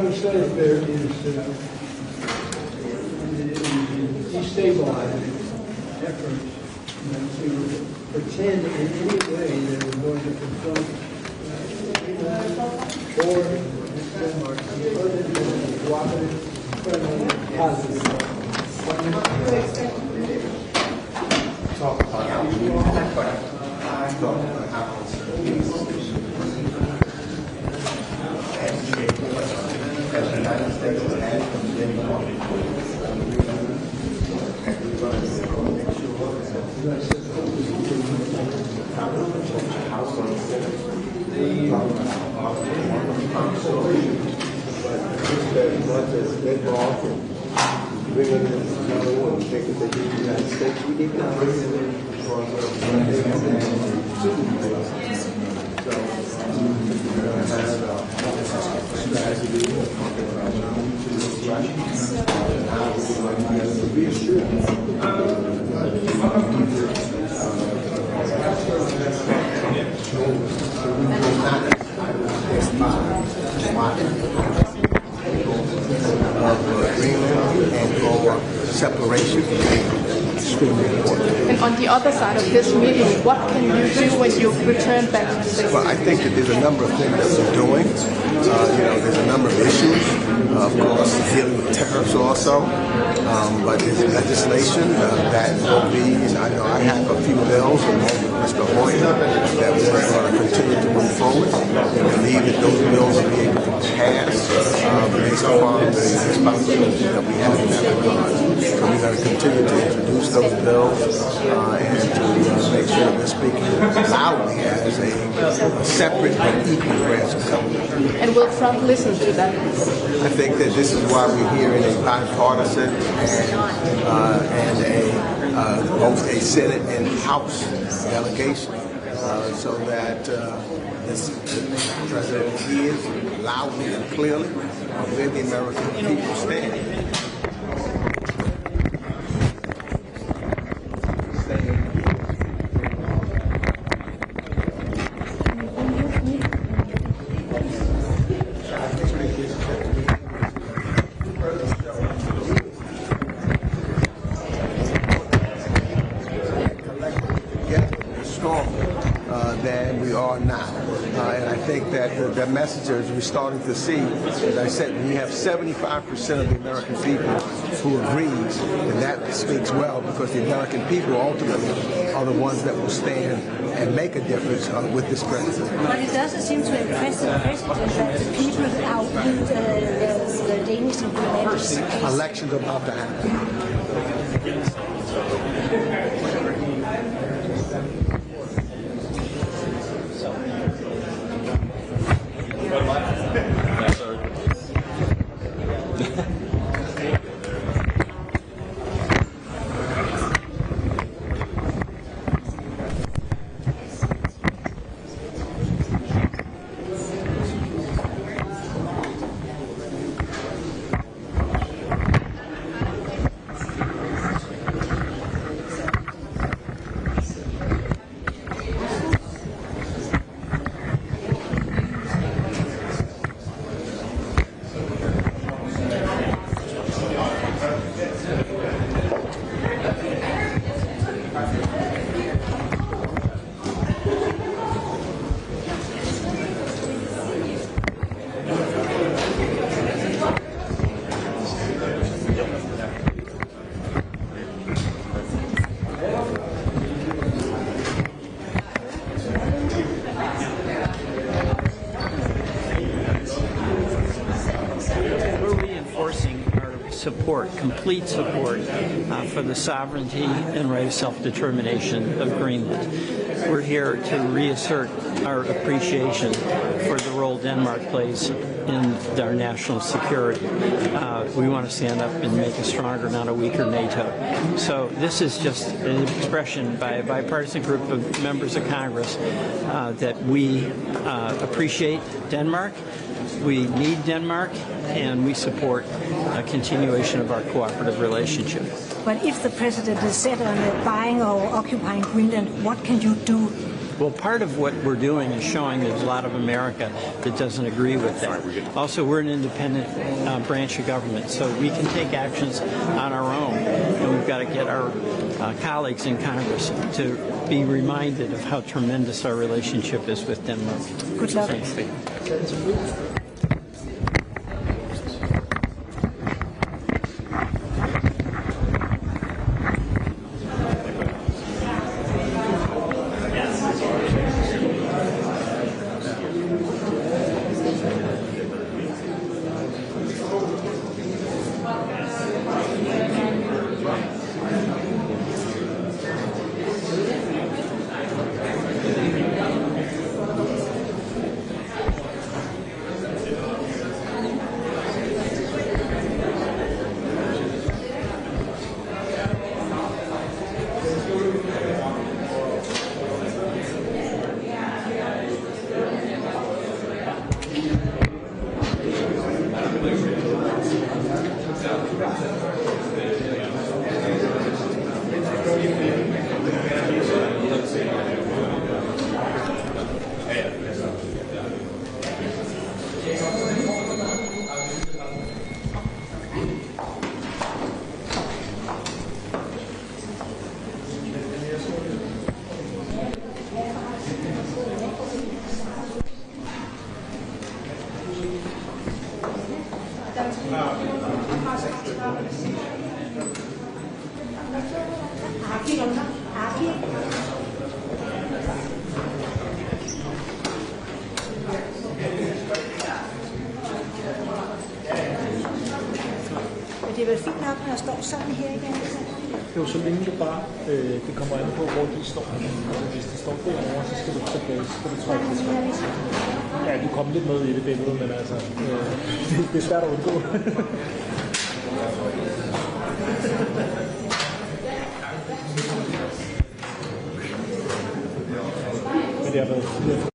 would say that there is destabilizing efforts to pretend in any way that we're going to confront or Denmark other than cooperative, friendly, positive. Talk about how we as the United States has had from day one. Greenland and for separation. And on the other side of this meeting, what can you do when you return back to the States? Well, I think that there's a number of things that we're doing. There's a number of issues. Of course, dealing with tariffs also. But there's legislation that will be, I know I have a few bills along with Mr. Hoyer that we're going to continue to move forward. We believe that those bills will be able to pass based upon the responsibility that we have in that regard. So we're going to continue to introduce those bills and to make sure that we're speaking loudly as a separate but equal branch of government. And will Trump listen to that? I think that this is why we're here in a bipartisan and both a Senate and House delegation, so that the President hears loudly and clearly where the American people stand. Than we are now. And I think that the messages we're starting to see, as I said, when you have 75% of the American people who agrees, and that speaks well because the American people ultimately are the ones that will stand and make a difference with this president. But it doesn't seem to impress the president that the people outvote the Danish implementers. Elections are about to happen. Support, complete support for the sovereignty and right of self-determination of Greenland. We're here to reassert our appreciation for the role Denmark plays in our national security. We want to stand up and make a stronger, not a weaker NATO. So this is just an expression by a bipartisan group of members of Congress that we appreciate Denmark. We need Denmark, and we support a continuation of our cooperative relationship. But if the president is set on buying or occupying Greenland, what can you do Well, part of what we're doing is showing there's a lot of America that doesn't agree with that. Also, we're an independent branch of government, so we can take actions on our own, and we've got to get our colleagues in Congress to be reminded of how tremendous our relationship is with Denmark. Good luck. Det er vel fint nok, når jeg står sådan her igen? Jo, så længe du bare, det kommer an på, hvor de står. Altså, hvis de står derovre, så skal du tilbage, så skal du trække det træk. Ja, du kommer lidt med i det billede, men altså, det er svært at undgå. Men det har været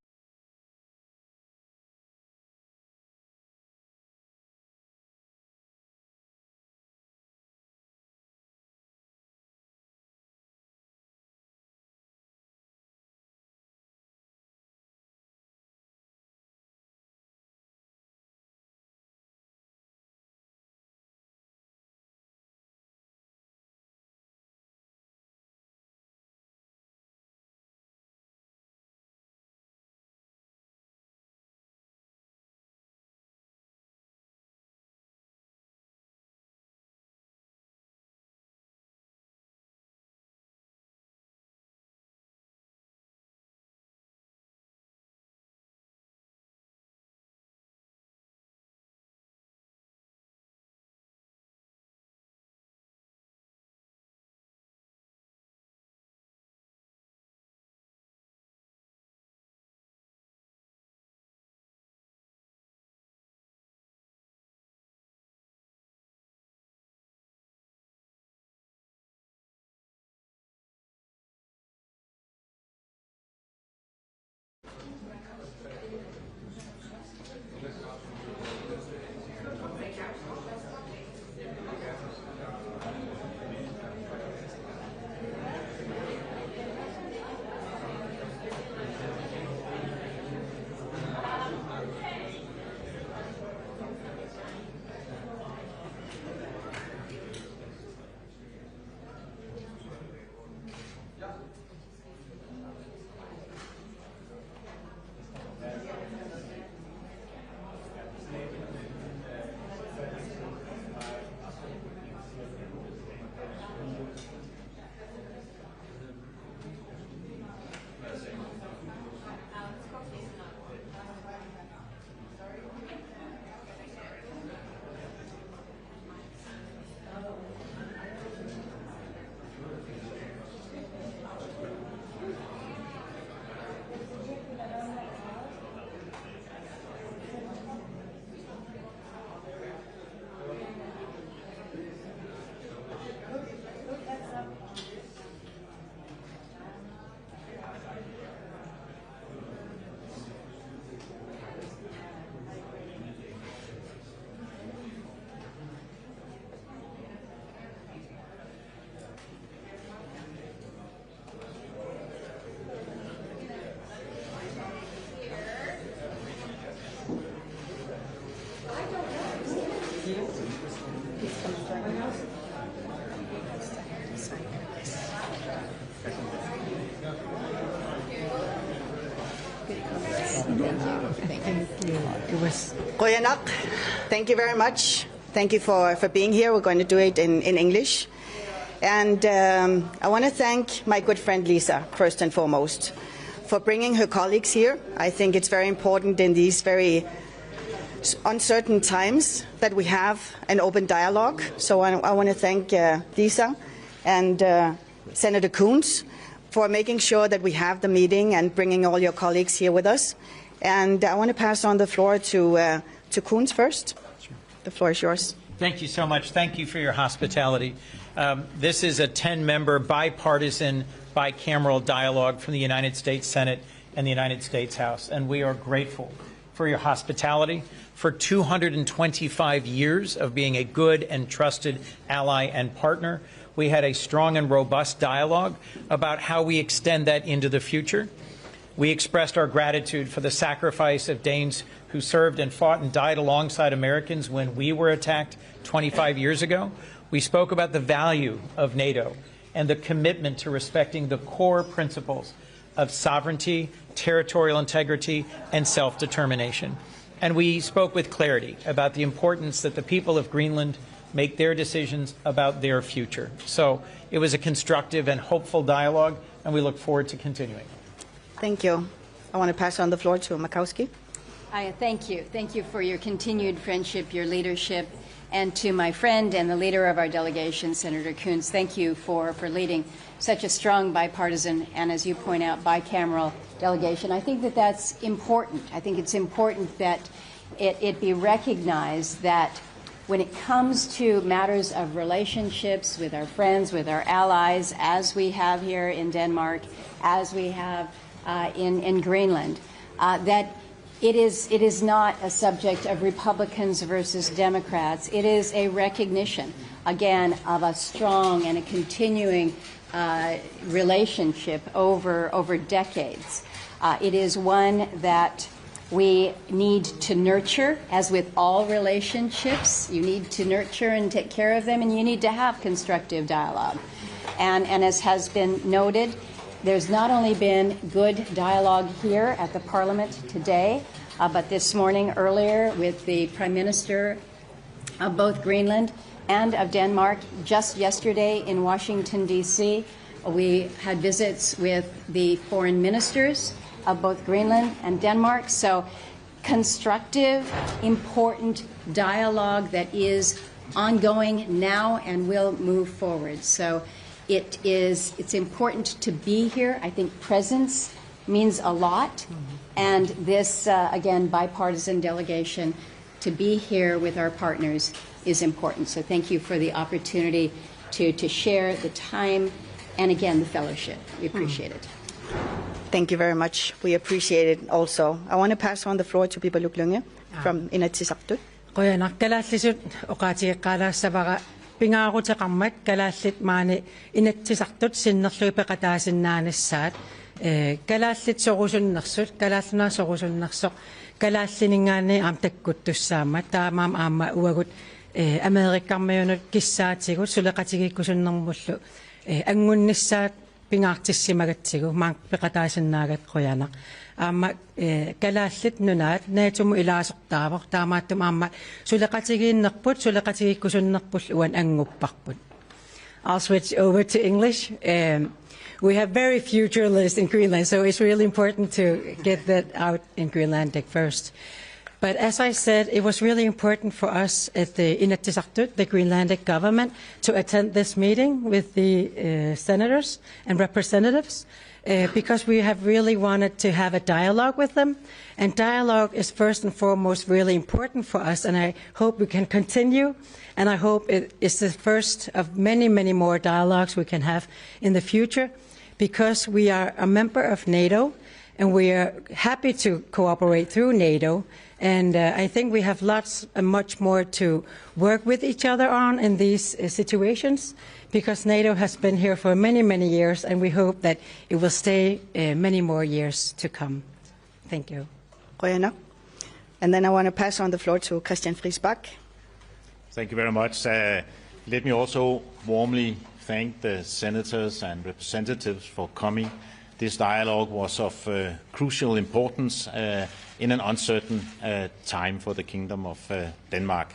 Thank you. It was. Goyanak, thank you very much. Thank you for being here. We're going to do it in English. And I want to thank my good friend Lisa, first and foremost, for bringing her colleagues here. I think it's very important in these very uncertain times that we have an open dialogue. So I want to thank Lisa and Senator Coons for making sure that we have the meeting and bringing all your colleagues here with us. And I want to pass on the floor to Coons first. The floor is yours. Thank you so much. Thank you for your hospitality. This is a 10-member bipartisan bicameral dialogue from the United States Senate and the United States House, and we are grateful for your hospitality, for 225 years of being a good and trusted ally and partner. We had a strong and robust dialogue about how we extend that into the future. We expressed our gratitude for the sacrifice of Danes who served and fought and died alongside Americans when we were attacked 25 years ago. We spoke about the value of NATO and the commitment to respecting the core principles of sovereignty, territorial integrity, and self-determination. And we spoke with clarity about the importance that the people of Greenland make their decisions about their future. So it was a constructive and hopeful dialogue, and we look forward to continuing. Thank you. I want to pass on the floor to Makowski. Thank you. Thank you for your continued friendship, your leadership, and to my friend and the leader of our delegation, Senator Coons, thank you for leading such a strong bipartisan and, as you point out, bicameral delegation. I think that that's important. I think it's important that it be recognized that when it comes to matters of relationships with our friends, with our allies, as we have here in Denmark, as we have in Greenland, that it is not a subject of Republicans versus Democrats. It is a recognition, again, of a strong and a continuing relationship over decades. It is one that we need to nurture, as with all relationships. You need to nurture and take care of them, and you need to have constructive dialogue. And as has been noted, there's not only been good dialogue here at the Parliament today, but this morning earlier with the Prime Minister of both Greenland and of Denmark. Just yesterday in Washington, D.C., we had visits with the foreign ministers of both Greenland and Denmark. So constructive, important dialogue that is ongoing now and will move forward. So it's important to be here. I think presence means a lot. And this, again, bipartisan delegation to be here with our partners is important. So thank you for the opportunity to share the time and, again, the fellowship. We appreciate it. Thank you very much. We appreciate it also. I want to pass on the floor to Pippa Luklunge from Inatsisartut. Qoyanak kalallisut oqaatigeqqaalaassapaqa pingaarutaqarmat kalaallit maani inatsisartut sinnerluipeqataasinnaanassaat kalaallit sorusunnersut kalaallunaa sorusunnersoq kalaalliningaanni aam takkuttussaammat taamaam aamma uagut Amerikkarmiunut kissaatigut suleqatigikkusunnermullu angunnissaat pingaartissimaгаtsigu maang peqataasinnagat qoyanaq aamma kalaallit nunaat naatumu ilaasortaavoq taamaattum aamma suleqatigiinnerput suleqatigikkusunnerpull uan angupparput. I'll switch over to English. We have very few journalists in Greenland, so it's really important to get that out in Greenlandic first. But as I said, it was really important for us at the Inatsisartut, the Greenlandic government, to attend this meeting with the senators and representatives because we have really wanted to have a dialogue with them. And dialogue is first and foremost really important for us, and I hope we can continue. And I hope it is the first of many, many more dialogues we can have in the future because we are a member of NATO and we are happy to cooperate through NATO. And I think we have lots and much more to work with each other on in these situations because NATO has been here for many, many years, and we hope that it will stay many more years to come. Thank you. And then I want to pass on the floor to Christian Friis Bach. Thank you very much. Let me also warmly thank the senators and representatives for coming. This dialogue was of crucial importance, in an uncertain time for the Kingdom of Denmark.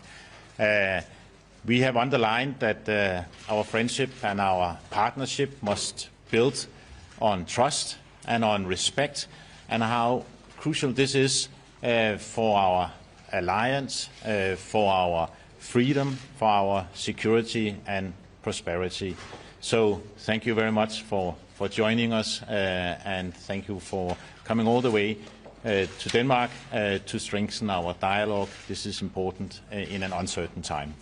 We have underlined that our friendship and our partnership must build on trust and on respect, and how crucial this is for our alliance, for our freedom, for our security and prosperity. So thank you very much for joining us, and thank you for coming all the way to Denmark to strengthen our dialogue. This is important in an uncertain time.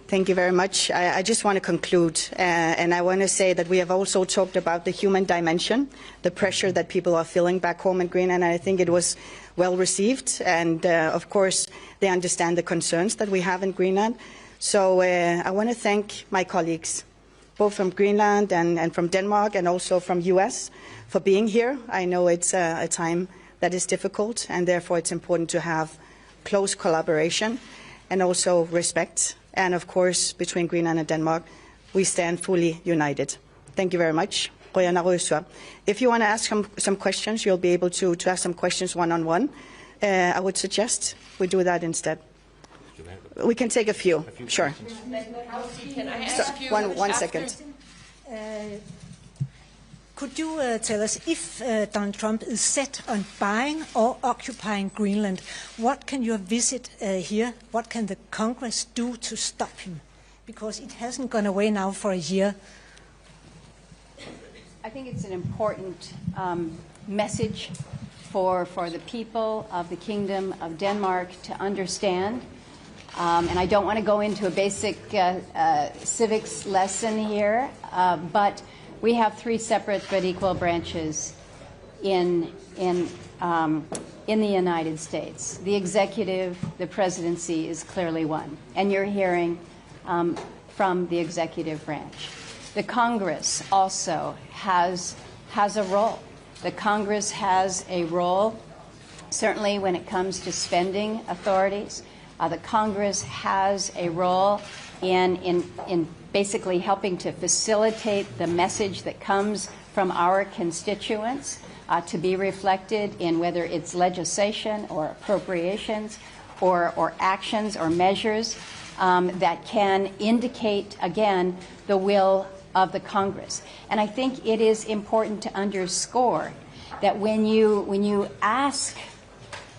Thank you very much. I just want to conclude, and I want to say that we have also talked about the human dimension, the pressure that people are feeling back home in Greenland, and I think it was well received, and of course they understand the concerns that we have in Greenland. So I want to thank my colleagues, both from Greenland and from Denmark, and also from US, for being here. I know it's a time that is difficult, and therefore it's important to have close collaboration and also respect. And of course, between Greenland and Denmark, we stand fully united. Thank you very much. If you want to ask some questions, you'll be able to ask some questions one-on-one. I would suggest we do that instead. We can take a few. Sure. Can I ask you one second. Could you tell us if Donald Trump is set on buying or occupying Greenland, what can your visit here, what can the Congress do to stop him? Because it hasn't gone away now for a year. I think it's an important message for the people of the Kingdom of Denmark to understand. And I don't want to go into a basic civics lesson here, but we have three separate but equal branches in the United States. The executive, the presidency is clearly one, and you're hearing from the executive branch. The Congress also has a role. The Congress has a role, certainly when it comes to spending authorities. The Congress has a role in basically helping to facilitate the message that comes from our constituents to be reflected in whether it's legislation or appropriations or actions or measures that can indicate, again, the will of the Congress. And I think it is important to underscore that when you ask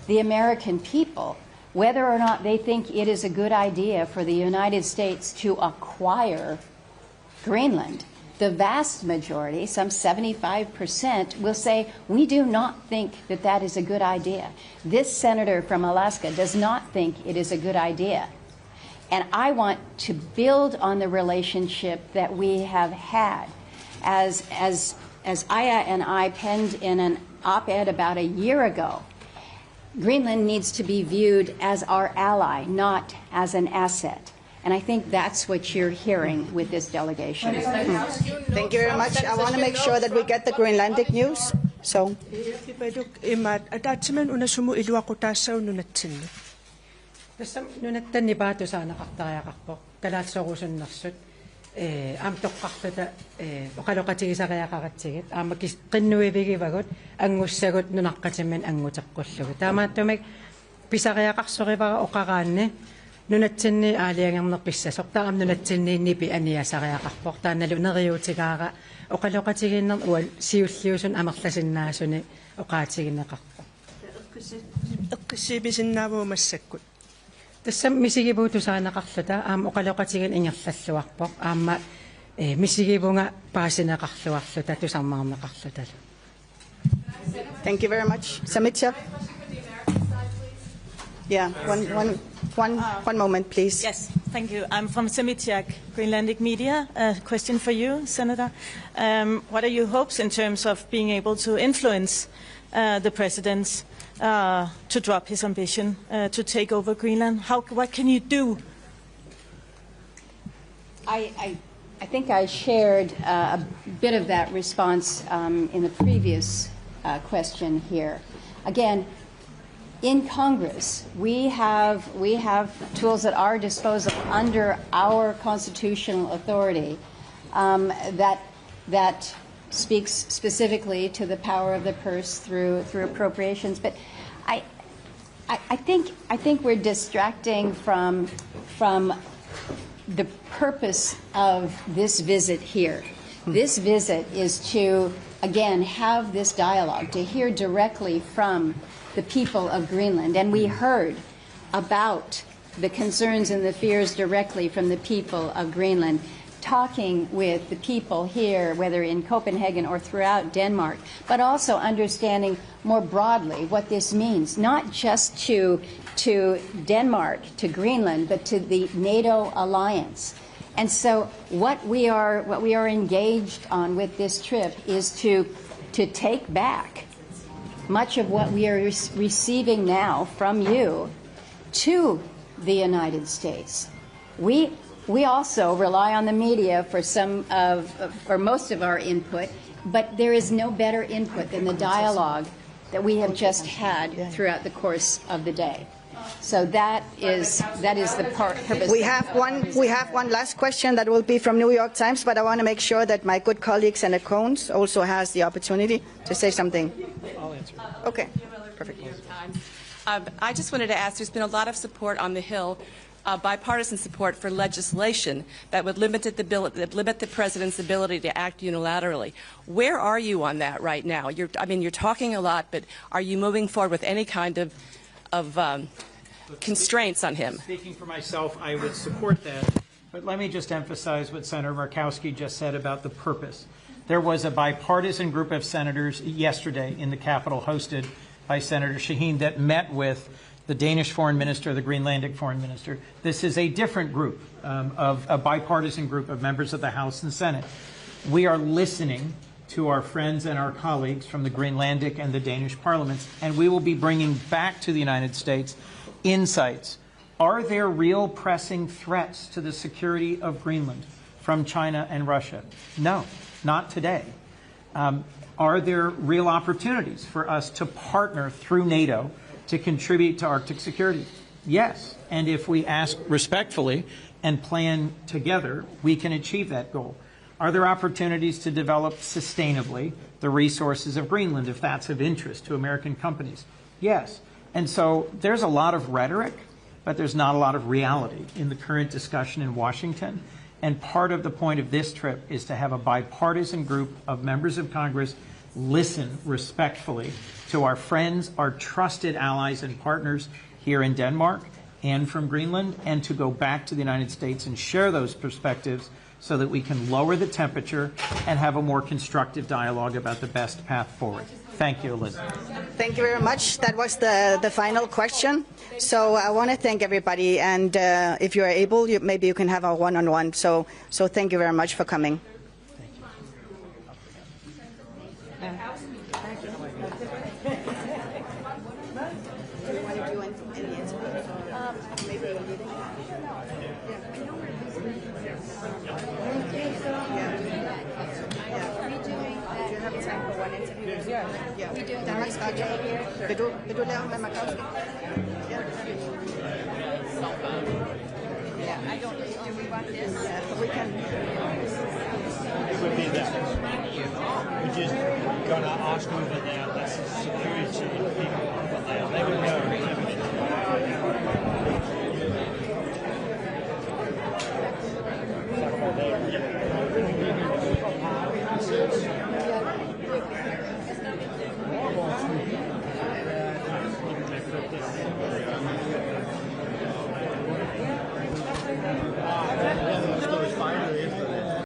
the American people whether or not they think it is a good idea for the United States to acquire Greenland, the vast majority, some 75%, will say, we do not think that that is a good idea. This senator from Alaska does not think it is a good idea. And I want to build on the relationship that we have had. As Aya and I penned in an op-ed about a year ago, Greenland needs to be viewed as our ally, not as an asset. And I think that's what you're hearing with this delegation. Thank you very much. I want to make sure that we get the Greenlandic news. So. Nunattani paatusaanaqartariaqarpoq kalaassorusunnersut aam toqqarluta oqaloqatigisariaqaratsigit aamakis qinnuivigivagut angussagut nunaqqatimin anguteqqullugu taamaattumik pisariaqarsorivara oqaraanni nunatsinni aaliangernerpissasoq taam nunatsinniinnipi aniasariaqarpoq taannalu neriutigaara oqaloqatiginner ual siulliusun amerlasinnaasuni oqaatigineqarpoq eqqisiipisinnaavuumassakkut tässä misigipuutusaanaqarluta aam oqaloqatigin ingerlalluarpoq aamma misigivunga paasineqarluarluta tusarmaarneqarlutal. Thank you very much. Samitya? Yeah, one moment, please. Yes, thank you. I'm from Semitiak, Greenlandic Media. A question for you, Senator. What are your hopes in terms of being able to influence the president to drop his ambition to take over Greenland? What can you do? I think I shared a bit of that response in the previous question here. Again, in Congress, we have tools at our disposal under our constitutional authority that speaks specifically to the power of the purse through appropriations. But I think we're distracting from the purpose of this visit here. This visit is to, again, have this dialogue, to hear directly from the people of Greenland. And we heard about the concerns and the fears directly from the people of Greenland, talking with the people here, whether in Copenhagen or throughout Denmark, but also understanding more broadly what this means, not just to Denmark, to Greenland, but to the NATO alliance. And so what we are engaged on with this trip is to take back much of what we are receiving now from you to the United States. We also rely on the media for most of our input, but there is no better input than the dialogue that we have just had throughout the course of the day. So that is the purpose. We have one last question that will be from New York Times, but I want to make sure that my good colleague Senator Cohns also has the opportunity to say something. I'll answer. Okay, perfect. I just wanted to ask, there's been a lot of support on the Hill, bipartisan support for legislation that would limit the president's ability to act unilaterally. Where are you on that right now? You're talking a lot, but are you moving forward with any kind of constraints on him? Speaking for myself, I would support that. But let me just emphasize what Senator Murkowski just said about the purpose. There was a bipartisan group of senators yesterday in the Capitol, hosted by Senator Shaheen, that met with the Danish foreign minister, the Greenlandic foreign minister. This is a different group, of a bipartisan group of members of the House and Senate. We are listening to our friends and our colleagues from the Greenlandic and the Danish parliaments, and we will be bringing back to the United States insights. Are there real pressing threats to the security of Greenland from China and Russia? No, not today. Are there real opportunities for us to partner through NATO to contribute to Arctic security? Yes, and if we ask respectfully and plan together, we can achieve that goal. Are there opportunities to develop sustainably the resources of Greenland, if that's of interest to American companies? Yes. And so there's a lot of rhetoric, but there's not a lot of reality in the current discussion in Washington. And part of the point of this trip is to have a bipartisan group of members of Congress listen respectfully to our friends, our trusted allies and partners here in Denmark and from Greenland, and to go back to the United States and share those perspectives so that we can lower the temperature and have a more constructive dialogue about the best path forward. Thank you, Elizabeth. Thank you very much. That was the final question. So I want to thank everybody, and if you are able, maybe you can have a one-on-one. So thank you very much for coming. Vil du lave med Murkowski? Yeah, I don't. Do we want this? We can. It would be that. We're just going to ask over there. That's security people over there. They will know.